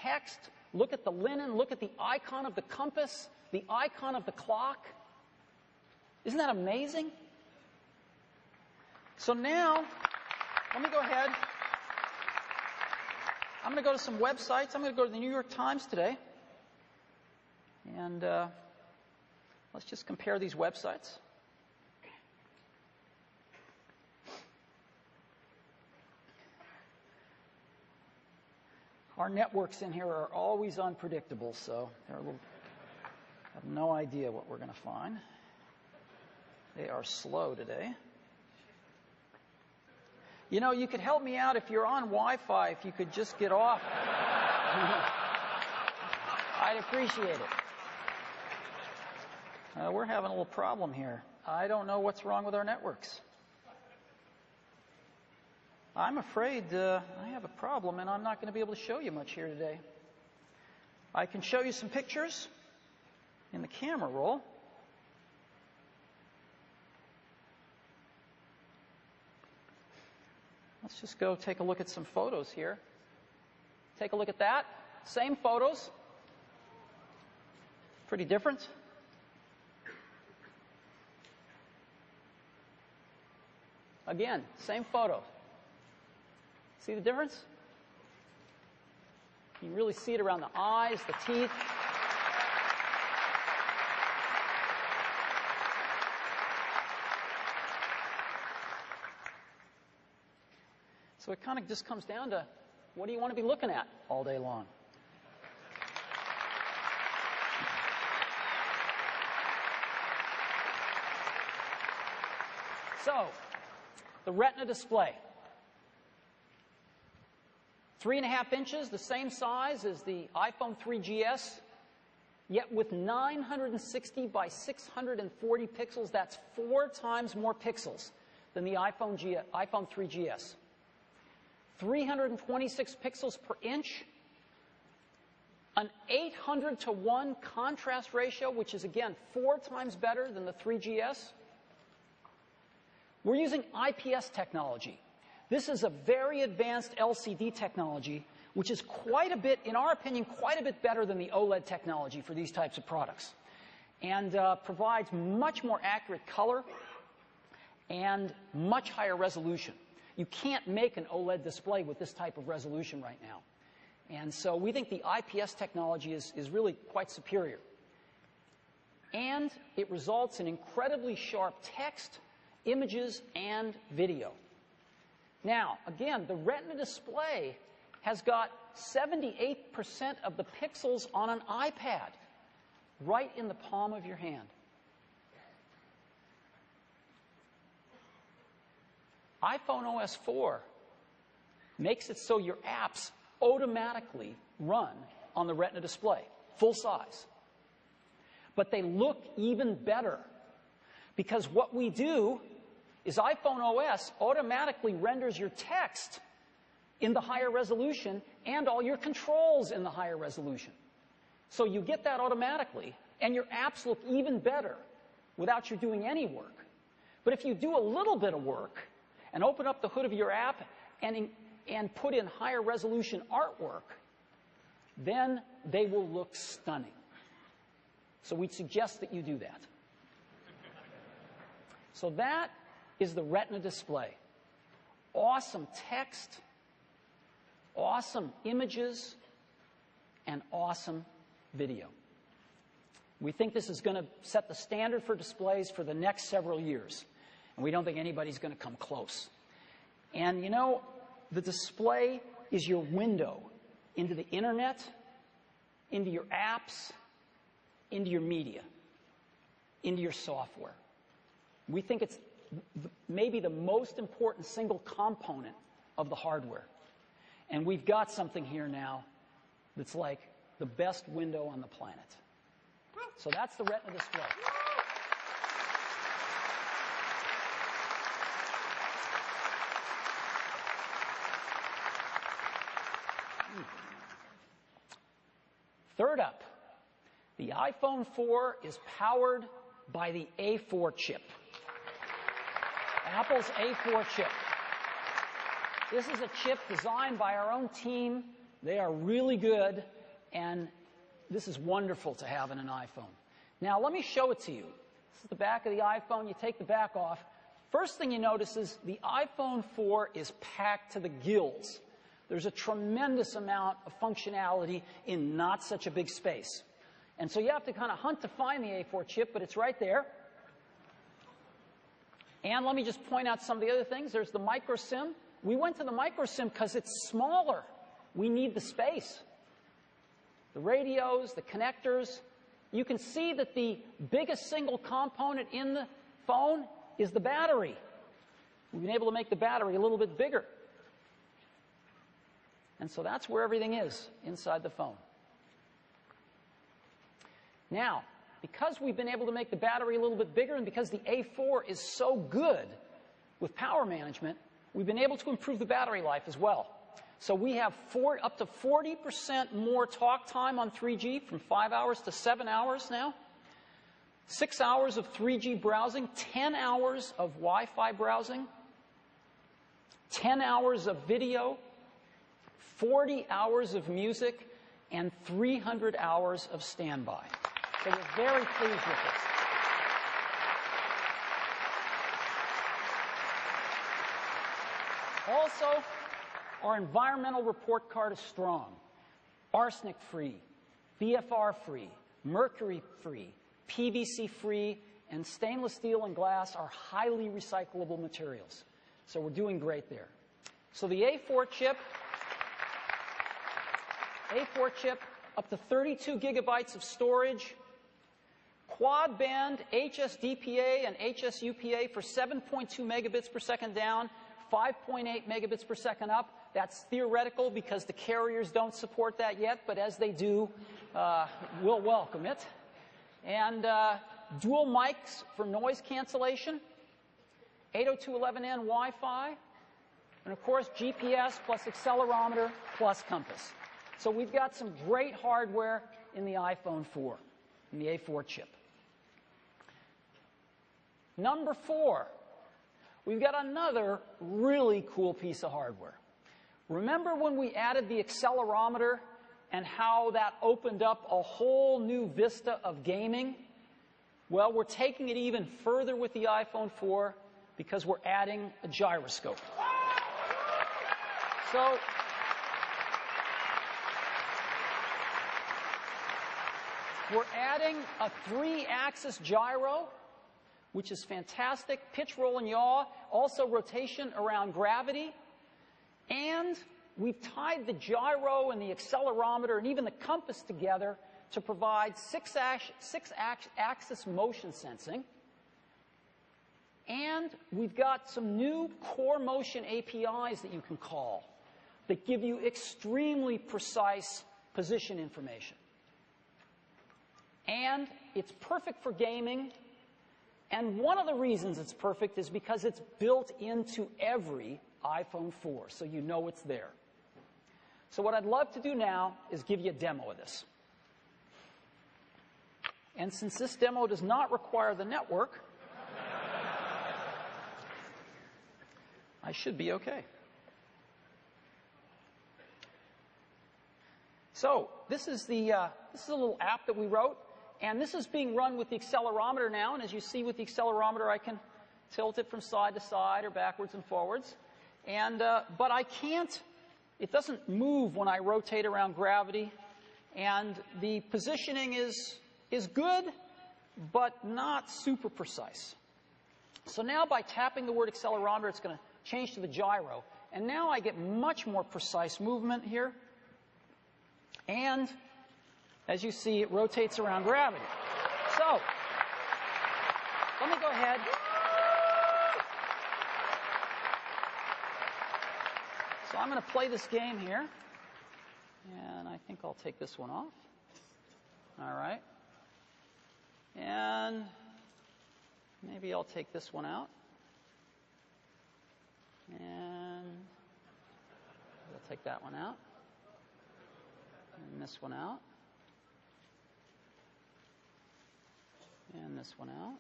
text, look at the linen, look at the icon of the compass, the icon of the clock. Isn't that amazing? So now, let me go ahead. I'm going to go to some websites. I'm going to go to the New York Times today. And let's just compare these websites. Our networks in here are always unpredictable, so they're a little, I have no idea what we're going to find. They are slow today. You know, you could help me out if you're on Wi-Fi, if you could just get off. I'd appreciate it. We're having a little problem here. I don't know what's wrong with our networks. I'm afraid I have a problem, and I'm not going to be able to show you much here today. I can show you some pictures in the camera roll. Let's just go take a look at some photos here. Take a look at that. Same photos. Pretty different. Again, same photo. See the difference? You really see it around the eyes, the teeth. So it kind of just comes down to, what do you want to be looking at all day long? So, the Retina display. 3.5 inches, the same size as the iPhone 3GS, yet with 960 by 640 pixels. That's 4 times more pixels than the iPhone 3GS. 326 pixels per inch, an 800-to-1 contrast ratio, which is, again, 4 times better than the 3GS. We're using IPS technology. This is a very advanced LCD technology, which is quite a bit, in our opinion, quite a bit better than the OLED technology for these types of products, and provides much more accurate color and much higher resolution. You can't make an OLED display with this type of resolution right now. And so we think the IPS technology is really quite superior. And it results in incredibly sharp text, images, and video. Now, again, the Retina display has got 78% of the pixels on an iPad right in the palm of your hand. iPhone OS 4 makes it so your apps automatically run on the Retina display, full size. But they look even better, because what we do is iPhone OS automatically renders your text in the higher resolution and all your controls in the higher resolution. So you get that automatically, and your apps look even better without you doing any work. But if you do a little bit of work and open up the hood of your app and put in higher resolution artwork, then they will look stunning. So we'd suggest that you do that. So that is the Retina display. Awesome text, awesome images, and awesome video. We think this is going to set the standard for displays for the next several years. And we don't think anybody's going to come close. And, you know, the display is your window into the internet, into your apps, into your media, into your software. We think it's maybe the most important single component of the hardware. And we've got something here now that's like the best window on the planet. So that's the Retina display. Third up, the iPhone 4 is powered by the A4 chip. Apple's A4 chip. This is a chip designed by our own team They are really good, and this is wonderful to have in an iPhone. Now, let me show it to you. This is the back of the iPhone. You take the back off. First thing you notice is the iPhone 4 is packed to the gills. There's a tremendous amount of functionality in not such a big space. And so you have to kind of hunt to find the A4 chip, but it's right there. And let me just point out some of the other things. There's the micro SIM. We went to the micro SIM because it's smaller. We need the space. The radios, the connectors. You can see that the biggest single component in the phone is the battery. We've been able to make the battery a little bit bigger. And so that's where everything is inside the phone. Now, because we've been able to make the battery a little bit bigger and because the A4 is so good with power management, we've been able to improve the battery life as well. So we have up to 40% more talk time on 3G, from 5 hours to 7 hours now. 6 hours of 3G browsing, 10 hours of Wi-Fi browsing, 10 hours of video, 40 hours of music, and 300 hours of standby. So we're very pleased with this. Also, our environmental report card is strong. Arsenic-free, BFR-free, mercury-free, PVC-free, and stainless steel and glass are highly recyclable materials. So we're doing great there. So the A4 chip, up to 32 gigabytes of storage, quad-band HSDPA and HSUPA for 7.2 megabits per second down, 5.8 megabits per second up. That's theoretical because the carriers don't support that yet, but as they do, we'll welcome it. And dual mics for noise cancellation, 802.11n Wi-Fi, and of course GPS plus accelerometer plus compass. So we've got some great hardware in the iPhone 4, in the A4 chip. Number 4, we've got another really cool piece of hardware. Remember when we added the accelerometer and how that opened up a whole new vista of gaming? Well, we're taking it even further with the iPhone 4 because we're adding a gyroscope. So we're adding a 3-axis gyro, which is fantastic. Pitch, roll, and yaw. Also rotation around gravity. And we've tied the gyro and the accelerometer and even the compass together to provide 6-axis motion sensing. And we've got some new core motion APIs that you can call that give you extremely precise position information. And it's perfect for gaming. And one of the reasons it's perfect is because it's built into every iPhone 4, so you know it's there. So what I'd love to do now is give you a demo of this. And since this demo does not require the network, I should be okay. So this is a little app that we wrote. And this is being run with the accelerometer now. And as you see with the accelerometer, I can tilt it from side to side or backwards and forwards. And, but I can't, it doesn't move when I rotate around gravity. And the positioning is good, but not super precise. So now by tapping the word accelerometer, it's going to change to the gyro. And now I get much more precise movement here. And as you see, it rotates around gravity. So, let me go ahead. So I'm going to play this game here. And I think I'll take this one off. All right. And maybe I'll take this one out. And I'll take that one out. And this one out. And this one out.